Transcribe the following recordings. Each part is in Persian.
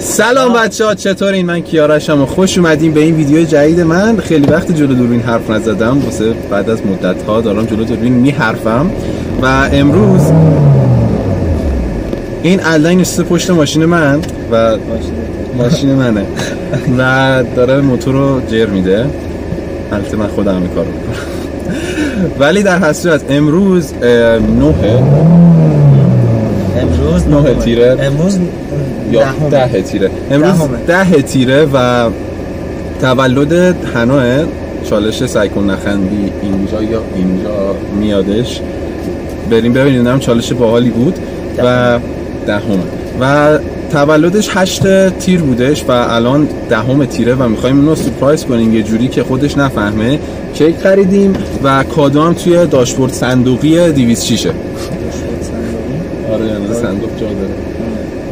سلام بچه‌ها، چطورین؟ من کیارشم و خوش اومدین به این ویدیو جدید من. خیلی وقت جلو دوربین حرف نزدم، واسه بعد از مدت‌ها دارم جلو دوربین میحرفم و امروز این الان نشسته پشت ماشین من و ماشین منه و داره موتور رو جر میده. البته من خودم این کارو میکنم ولی در هر صورت امروز 9 تیره، امروز یا 10 تیره، امروز 10 تیره و تولد حناه. چالش سعی کن نخندی اینجا یا اینجا میادش، بریم ببینیم. چالش باحالی بود و 10 و تولدش 8 تیر بودش و الان 10 تیره و میخوایم اونو سورپرایز کنیم یه جوری که خودش نفهمه. کیک خریدیم و کادو هم توی داشبورد صندوقی 206. آره یعنی صندوق جا داره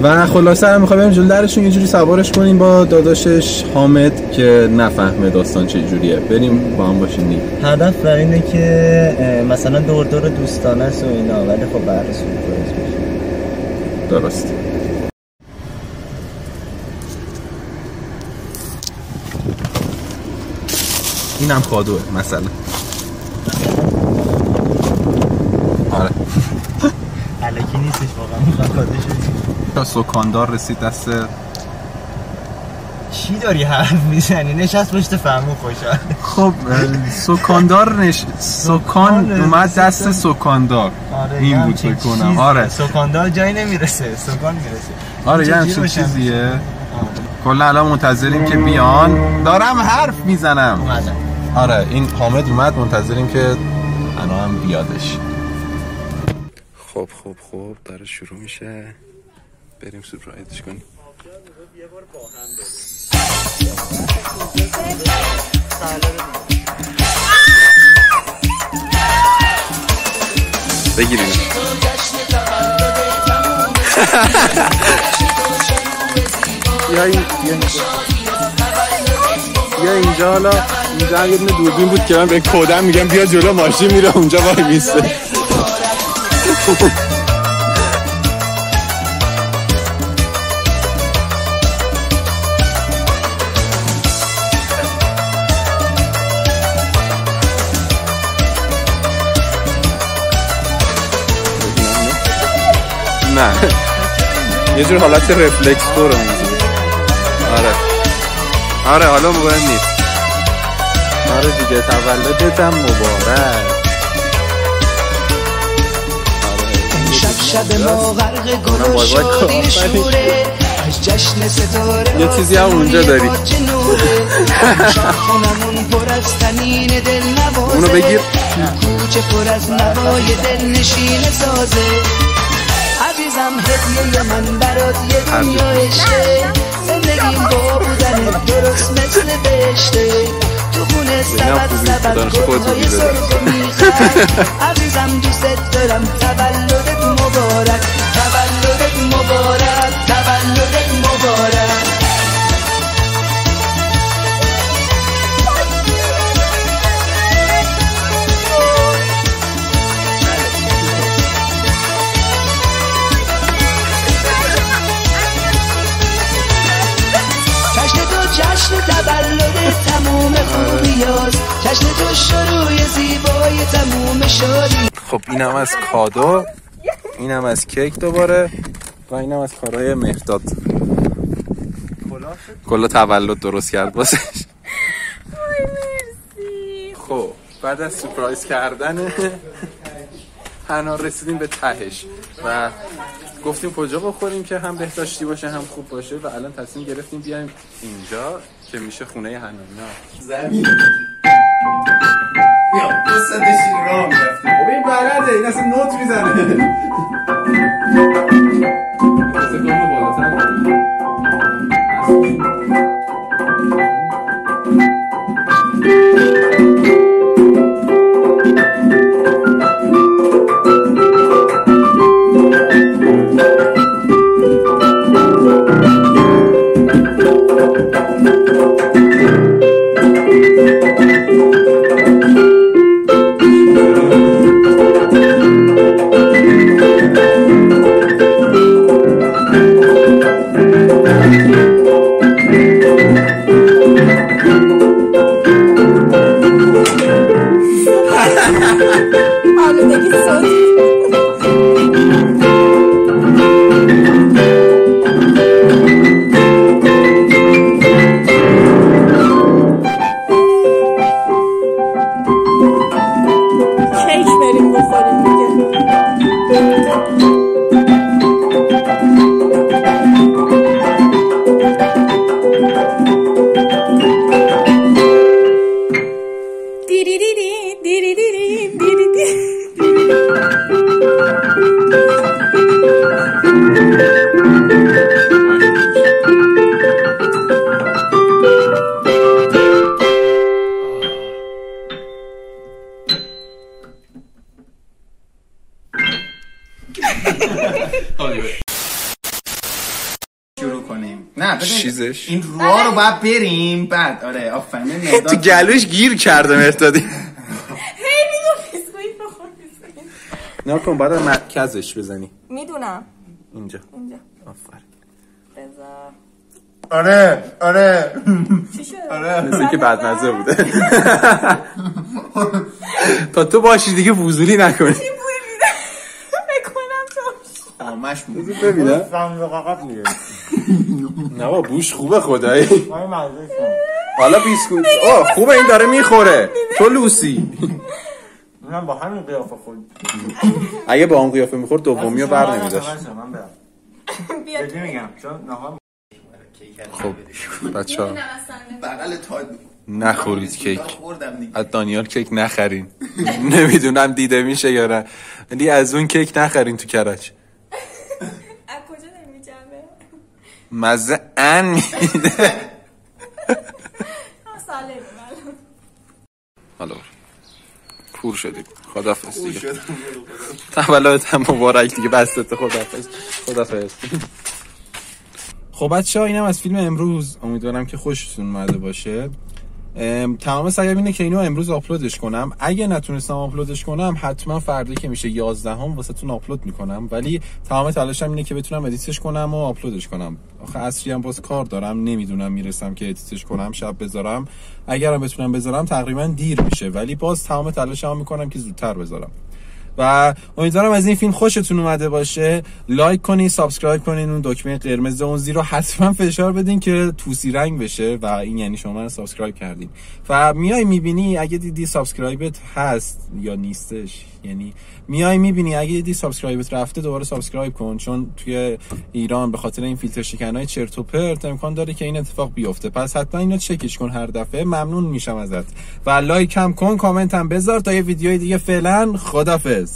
و خلاصه هم میخوایم جلو درشون یه جوری سوارش کنیم با داداشش حامد که نفهمه داستان چه جوریه. بریم با هم باشیم. هدف در اینه که مثلا دور دوستانه است و اینا، ولی خب برای سورپرایز بشه. درست. اینم کادوه مثلا. آره الکی نیستش واقعا، میخوام کادوش تا سکاندار رسید دست. چی داری حرف میزنی؟ نشست پشت فرمون خوشحال. خب سکان اومد دست سکاندار. آره این بود فکر کنم. آره سکاندار جایی نمیرسه، سکان میرسه. آره یعنی چه چیزیه. کلا الان منتظریم که بیان. دارم حرف میزنم. آره این حامد اومد، منتظریم که انا هم بیادش. خب داره شروع میشه، بریم سورپرایزش کنیم. یه بار با هم بگیریم. یا اینجا، حالا اینجا یه دونه دوربین بود که من به کودم میگم بیا جلو، ماشین میره اونجا وای میسته. نه یه جور حالت رفلکتور رو میزید. آره حالا مهم نیست. آره دیگه تولدت هم مبارک. شب ما غرق گل و شادی شوره، از جشن ستاره یه چیزی هم اونجا داری. خونمون پر از تنین دل نوازه، اونو بگیر. کوچه پر از نوای دل نشین سازه. عزیزم هدیه من برات یه دنیا عشقه، زندگیم با بودن درست مثل بهشته. تو خونه سبد گلهای سرخ و میخند. عزیزم دوست دارم، تولدت مبارک، تولدت مبارک، تولدت مبارک. جشن تولد تموم خوبیاست، جشن تو شروع زیبای تموم شادی. خب اینم از کادو، اینم از کیک دوباره و اینم از کارهای مهرداد. کلا تولد درست کرد واسش. خب بعد از سورپرایز کردن حنا رسیدیم به تهش و گفتیم کجا بخوریم که هم بهداشتی باشه هم خوب باشه و الان تصمیم گرفتیم بیایم اینجا که میشه خونه حنا. زمین بیا دوست داشتین راه میرفتیم. خب این بلده، این اصلا نوت میزنه. نه چیزش این راه رو باید بریم بعد. آره آفرین. تو گلوش گیر کرده مردادی. هی میگو بیسکویت بخور بیسکویت. نکن بعد مرکزش بزنی. میدونم اینجا آفرین. بذار. آره چی شد؟ آره مثل که بدمزه بوده. تا تو باشی دیگه وضولی نکنی. چی بوی میده؟ بکنم تو آمش بود. ببینم فقط میره. نه با بوش خوبه خدایی. حالا بیسکویت خوبه این داره میخوره. تو لوسی. من با همین قیافه خود. اگه با اون قیافه میخورد دومیو بر نمیداشت. من برم. بیا میگم چون نهار. خب بچه‌ها بغل تا نخورید کیک. خوردم دیگه. از دانیال کیک نخرین. نمیدونم دیده میشه یا نه. ولی از اون کیک نخرین تو کرج. از کجا نمیجمه؟ مزه ان میده. ساله حالا کور شدیم. خدافظ دیگه. تولدت مبارک دیگه. بستت. خدافظ. خب بچه‌ها اینم از فیلم امروز. امیدوارم که خوشتون اومده باشه. تمام سعیم اینه که اینو امروز آپلودش کنم. اگه نتونستم آپلودش کنم حتما فردا که میشه 11 واسهتون آپلود میکنم. ولی تمام تلاشم اینه که بتونم ادیتش کنم و آپلودش کنم. آخه عصری هم باز کار دارم، نمیدونم میرسم که ادیتش کنم شب بذارم. اگرم بتونم بذارم تقریبا دیر میشه، ولی باز تمام تلاشم میکنم که زودتر بذارم. و امیدوارم از این فیلم خوشتون اومده باشه. لایک کنین، سابسکرایب کنین، اون دکمه قرمز اون زیر رو حتما فشار بدین که توسی رنگ بشه و این یعنی شما من سابسکرایب کردین. و میای میبینی اگه دیدی سابسکرایبت هست یا نیستش، یعنی میای میبینی اگه دیدی سابسکرایبت رفته دوباره سابسکرایب کن، چون توی ایران به خاطر این فیلتر شکنای چرت و پرت امکان داره که این اتفاق بیفته. پس حتما اینو چکش کن هر دفعه. ممنون میشم ازت. و لایک هم کن، کامنت هم بذار تا یه ویدیوی دیگه. فعلا خدافظ.